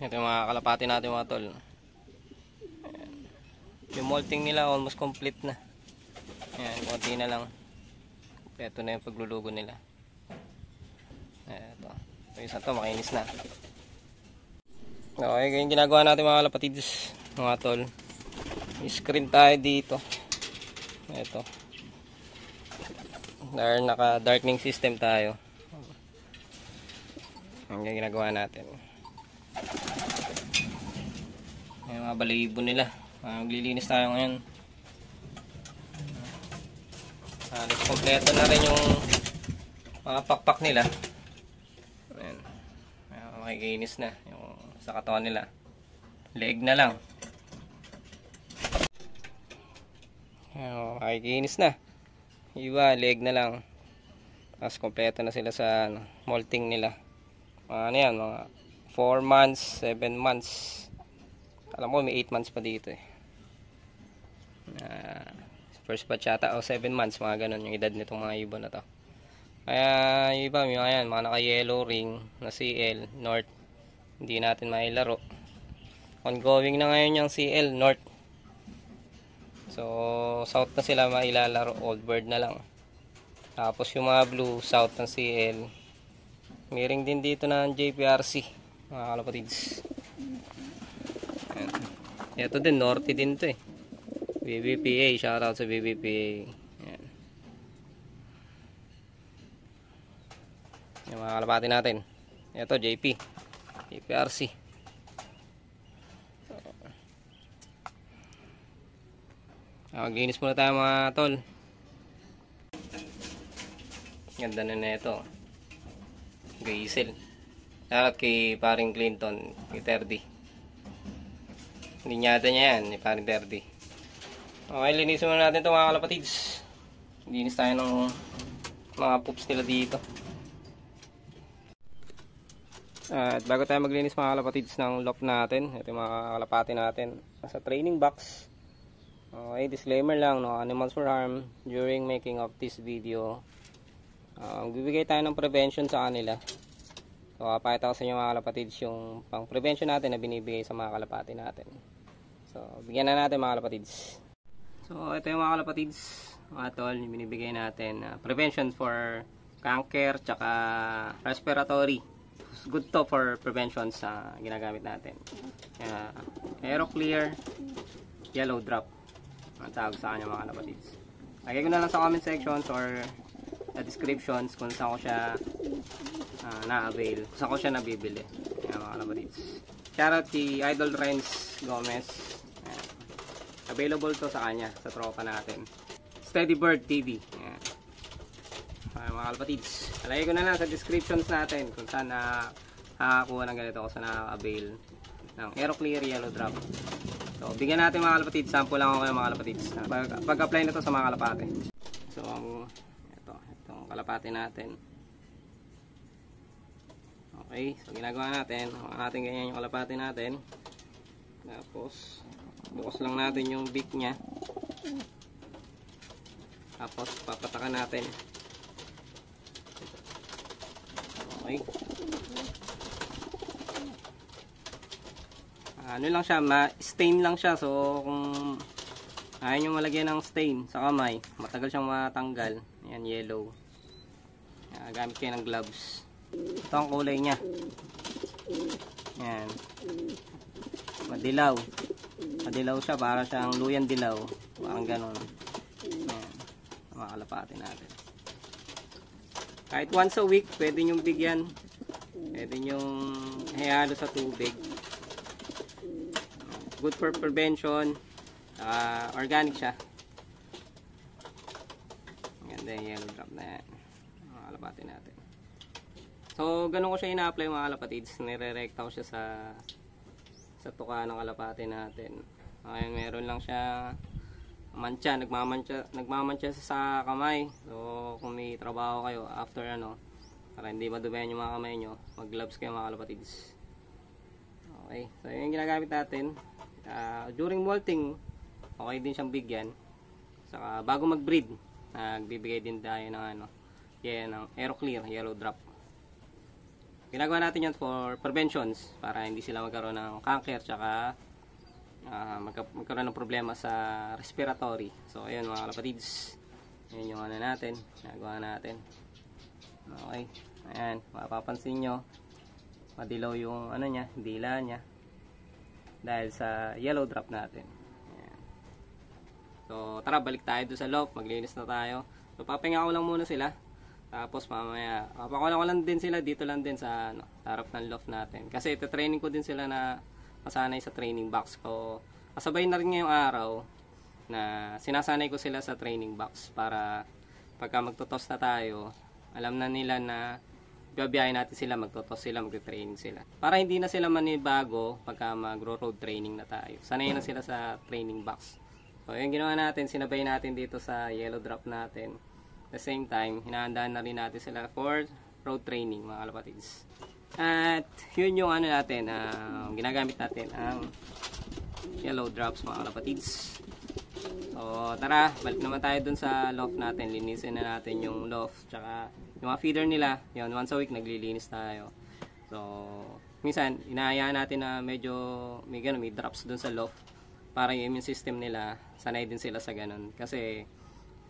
Ito yung mga kalapati natin mga tol. Ayan. Yung molting nila almost complete na. Ayan, konti na lang. Ito na yung paglulugo nila. Ito. Ito yung isa to, makinis na. Okay, yung ginagawa natin mga kalapatids, mga tol. Screen tayo dito. Ito. Naka darkening system tayo. Yan yung ginagawa natin. Yung mga balahibo nila. Maglilinis tayo ngayon. Kompleto na rin yung mga pakpak nila. Ayan. Makikinis na yung sa katawan nila. Leeg na lang. Ayan, makikinis na. Iba, leeg na lang. Tapos kompleto na sila sa molting nila. Ano yan, mga 4 months, 7 months. Alam ko may 8 months pa dito eh. First batch yata o 7 months, mga ganun yung edad nitong mga ibon na to. Kaya yung iba, mga naka-yellow ring na CL North, hindi natin mailaro. Ongoing na ngayon yung CL North. So South na sila mailalaro, old bird na lang. Tapos yung mga blue, South ng CL. May ring din dito ng JPRC, mga kalapatids. Ito din, Norte din to eh. BBPA, shoutout sa BBPA. Ayan. Yung mga kalapati natin. Ito, JP. JPRC. Maglinis muna tayo mga tol. Ganda na ito. Gaisel. Shoutout kay paring Clinton, kay Terdy. Linyada niya yan, ni paring Terdy. Okay, linisin muna natin ito mga kalapatids. Linis tayo ng mga poops nila dito. At bago tayo maglinis mga kalapatids ng loft natin, ito yung mga kalapati natin sa training box. Okay, disclaimer lang, no animals for harm during making of this video. Bibigay tayo ng prevention sa kanila. So, papakita ko sa inyo mga kalapatids yung pang prevention natin na binibigay sa mga kalapati natin. So, bigyan na natin mga kalapatids. So, ito yung mga kalapatids, mga tol, yung binibigay natin. Prevention for cancer, tsaka respiratory. Good to for prevention sa ginagamit natin. Aeroclear, yellow drop. Ang tawag sa kanya mga kalapatids. Lagay ko na lang sa comment sections or descriptions kung saan ko siya na-avail. Kung saan ko siya nabibili. Ayan mga kalapatids. Shoutout kay Idol Renz Gomez. Available to sa kanya, sa tropa natin. Steady Bird TV. Ayan. Mga kalapatids. Alagay ko na lang sa descriptions natin kung saan nakakakuha ng ganito, kung saan nakaka-avail ng Aeroclear Yellow Drop. So, bigyan natin mga kalapatids. Sample lang ako kayo mga kalapatids. Pag-apply na to sa mga kalapate. So, itong kalapate natin. Okay. So, ginagawa natin. Ganyan yung kalapate natin. Tapos, bukas lang natin yung beak nya. Tapos papatakan natin. Okay. Ano lang siya, stain lang siya. So kung ayaw nyo malagyan ng stain sa kamay, matagal siyang matanggal. Ayan, yellow. Gamit kayo ng gloves. Ito ang kulay nya. Ayan. Madilaw. Madilaw siya, para siyang luyan dilaw. Parang ganon. Ayan. Mga kalapati natin. Kahit once a week, pwede nyong bigyan. Pwede nyong ihalo sa tubig. Good for prevention. Organic siya. Ganda yung yellow drop na yan. Mga kalapati natin. So, ganun ko siya ina-apply mga kalapatids. Nire-recta ko siya sa tuka ng kalapati natin. Okay, meron lang siya mancha, nagmamantsa sa kamay. So kung may trabaho kayo after para hindi madumihan yung mga kamay nyo, mag gloves kayo mga kalapatids. Okay, so yun yung ginagamit natin. During molting, okay din siyang bigyan. Saka bago mag-breed, nagbibigay din tayo ng ng Aeroclear Yellow Drop. ginagawa natin yan for preventions para hindi sila magkaroon ng cancer tsaka magkaroon ng problema sa respiratory. So ayun mga kalapatids, yun yung ano natin, ginagawa natin. Okay, ayan, mapapansin nyo madilaw yung ano niya, dila niya dahil sa yellow drop natin. Ayan. So tara, balik tayo doon sa loft, maglinis na tayo. So papahinga ko lang muna sila, tapos mamaya papakulan ko lang din sila dito lang din sa harap ng loft natin, kasi ito training ko din sila na masanay sa training box ko. Kasabay na rin ngayong araw na sinasanay ko sila sa training box para pagka magtotos na tayo, alam na nila na biyabiyahin natin sila, magtotos sila, magte-training sila. Para hindi na sila manibago pagka magro-road training na tayo. Sanay na sila sa training box. So yung ginawa natin, sinabay natin dito sa yellow drop natin. At the same time, hinahandaan na rin natin sila for road training mga kalapatids. At yun yung ano natin, ginagamit natin ang yellow drops mga kalapatids. So tara, balik naman tayo dun sa loft natin. Linisin na natin yung loft tsaka yung mga feeder nila. Yun, once a week naglilinis tayo. So minsan inaayaan natin na medyo may drops dun sa loft para yung immune system nila sanay din sila sa ganun. Kasi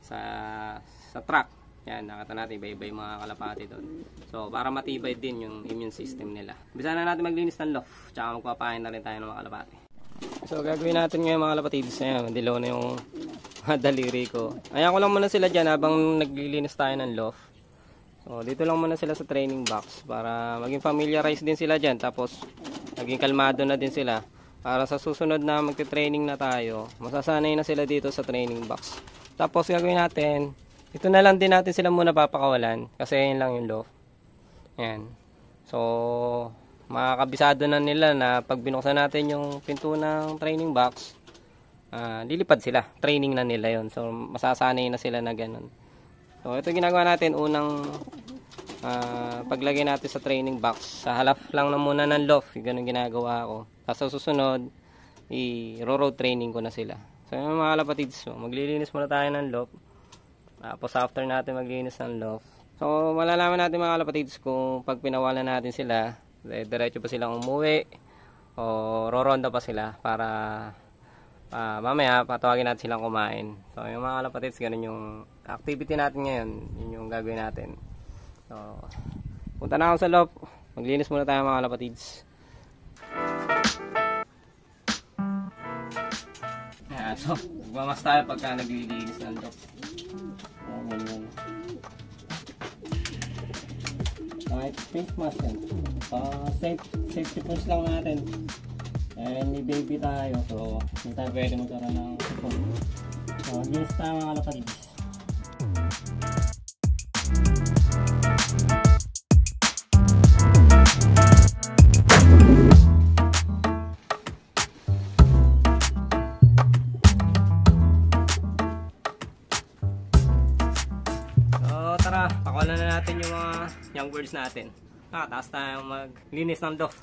sa truck, yan, nakita natin iba-iba yung mga kalapati doon. So para matibay din yung immune system nila. Bisa na natin maglinis ng loft tsaka magpapain na rin tayo ng mga kalapati. So gagawin natin ngayon mga kalapatids. Ayan, dilaw na yung daliri ko. Ayan ko lang muna sila dyan habang naglilinis tayo ng loft. So dito lang muna sila sa training box para maging familiarize din sila dyan. Tapos maging kalmado na din sila para sa susunod na magte-training na tayo, masasanay na sila dito sa training box. Tapos gagawin natin, ito na lang din natin sila muna papakawalan kasi yun lang yung loft. Ayan. So makakabisado na nila na pag binuksan natin yung pinto ng training box, lilipad sila. Training na nila yon. So masasanay na sila na ganun. So ito ginagawa natin, unang paglagay natin sa training box, sa half lang na muna ng loft, ganun ginagawa ko. Tapos sa susunod, i-road training ko na sila. So yung mga kalapatids, maglilinis muna tayo ng loft. Tapos after natin maglinis ng loft, so malalaman natin mga kalapatids kung pag pinawalan natin sila, diretso pa silang umuwi o roronda pa sila para mamaya patawagin natin silang kumain. So yung mga kalapatids, ganun yung activity natin ngayon, yun yung gagawin natin. So punta na ako sa loft, maglinis muna tayo mga kalapatids. Ayan, so magmamas tayo pagka naglilinis ng loft. Ayan. Kahit face mask yan. Safety first lang natin. And may baby tayo, so hindi tayo pwede magkaroon ng support. So maglinis tayo mga kalapatids. Tara, pakulan na natin yung mga young birds natin. Taas tayong maglinis ng loft.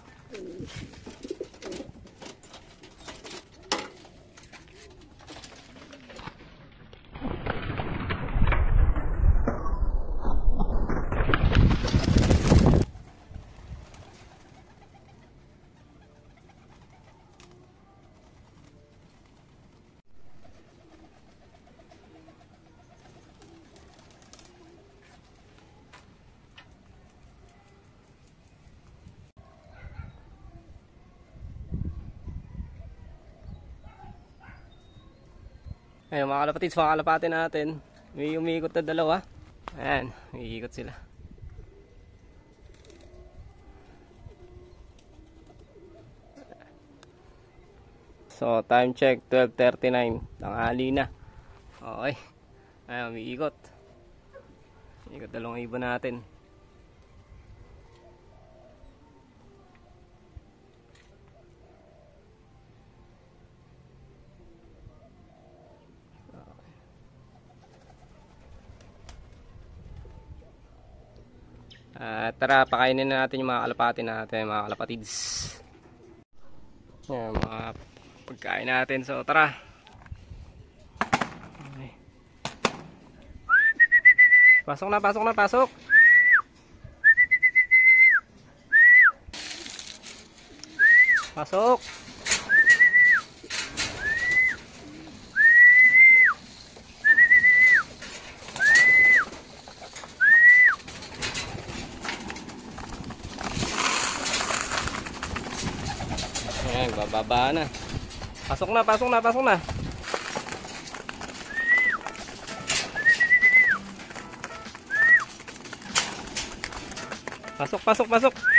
Ayun mga kalapatids, mga kalapati natin, may umiikot na dalawa. Ayan, umiikot sila. So time check 12:39, tanghali na. Okay, ayun, umiikot. Ikot dalawang ibon natin. Tara, pakainin na natin yung mga kalapati natin, mga kalapatids. Yan, mga pagkain natin. So tara. Okay. Pasok na, pasok na, pasok. Pasok! Ayan, bababa na. Pasok na, pasok na, pasok na. Pasok, pasok, pasok.